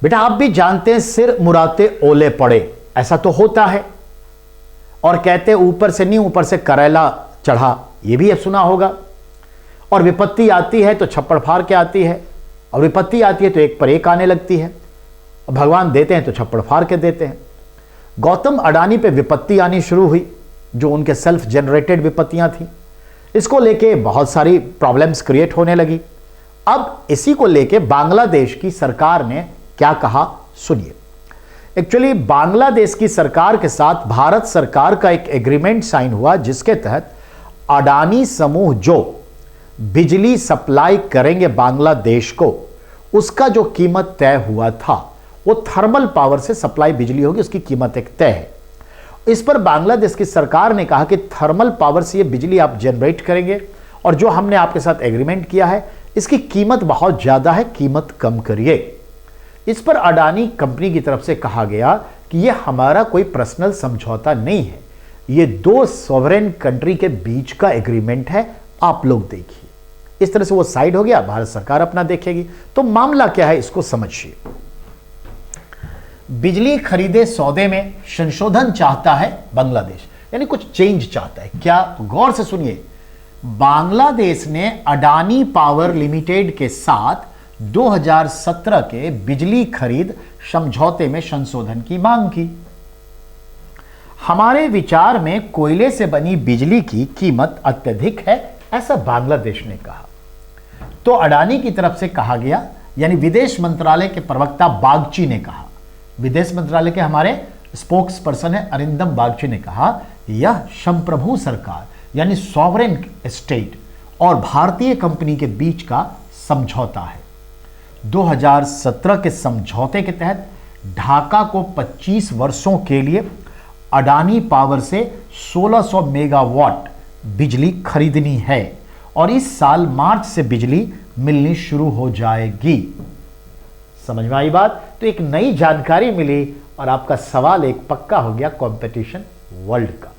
बेटा आप भी जानते हैं सिर मुराते ओले पड़े, ऐसा तो होता है। और कहते ऊपर से नहीं ऊपर से करेला चढ़ा, ये भी सुना होगा। और विपत्ति आती है तो छप्पड़ फाड़ के आती है, और विपत्ति आती है तो एक पर एक आने लगती है। और भगवान देते हैं तो छप्पड़ फाड़ के देते हैं। गौतम अडानी पे विपत्ति आनी शुरू हुई, जो उनके सेल्फ जनरेटेड विपत्तियां थी। इसको लेके बहुत सारी प्रॉब्लम्स क्रिएट होने लगी। अब इसी को लेके बांग्लादेश की सरकार ने क्या कहा सुनिए। एक्चुअली बांग्लादेश की सरकार के साथ भारत सरकार का एक एग्रीमेंट साइन हुआ, जिसके तहत अडानी समूह जो बिजली सप्लाई करेंगे बांग्लादेश को, उसका जो कीमत तय हुआ था वो थर्मल पावर से सप्लाई बिजली होगी, उसकी कीमत एक तय है। इस पर बांग्लादेश की सरकार ने कहा कि थर्मल पावर से ये बिजली आप जनरेट करेंगे और जो हमने आपके साथ एग्रीमेंट किया है इसकी कीमत बहुत ज्यादा है, कीमत कम करिए। इस पर अडानी कंपनी की तरफ से कहा गया कि ये हमारा कोई पर्सनल समझौता नहीं है, ये दो सॉवरेन कंट्री के बीच का एग्रीमेंट है, आप लोग देखिए। इस तरह से वो साइड हो गया, भारत सरकार अपना देखेगी। तो मामला क्या है इसको समझिए। बिजली खरीदे सौदे में संशोधन चाहता है बांग्लादेश, यानी कुछ चेंज चाहता है। क्या? तो गौर से सुनिए। बांग्लादेश ने अडानी पावर लिमिटेड के साथ 2017 के बिजली खरीद समझौते में संशोधन की मांग की। हमारे विचार में कोयले से बनी बिजली की कीमत अत्यधिक है, ऐसा बांग्लादेश ने कहा। तो अडानी की तरफ से कहा गया, यानी विदेश मंत्रालय के प्रवक्ता बागची ने कहा, विदेश मंत्रालय के हमारे स्पोक्स पर्सन है अरिंदम बागची ने कहा, यह संप्रभु सरकार यानी सॉवरेन स्टेट और भारतीय कंपनी के बीच का समझौता है। 2017 के समझौते के तहत ढाका को 25 वर्षों के लिए अडानी पावर से 1600 मेगावाट बिजली खरीदनी है और इस साल मार्च से बिजली मिलनी शुरू हो जाएगी। समझ में आई बात? तो एक नई जानकारी मिली और आपका सवाल एक पक्का हो गया कंपटीशन वर्ल्ड का।